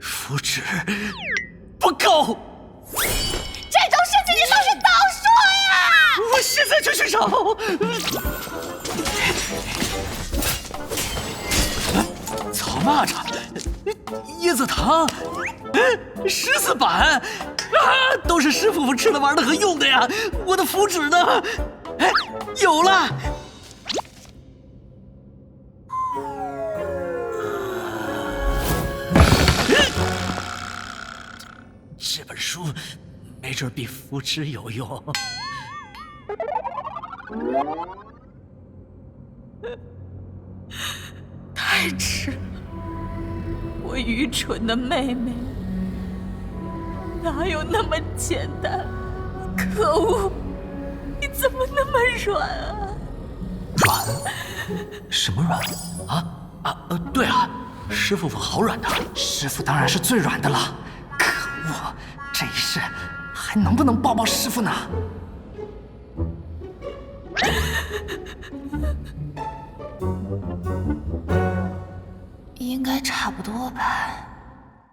符纸不够，这种事情你倒是早说呀！我现在就去找。草蚂蚱，椰子糖，石子板，啊，都是师傅吃的、玩的和用的呀！我的符纸呢？哎，有了！这本书没准比符纸有用。太迟了，我愚蠢的妹妹，哪有那么简单？可恶，你怎么那么软啊？软？什么软？对啊，师傅好软的。师傅当然是最软的了。可恶，这一世还能不能抱抱师傅呢？应该差不多吧。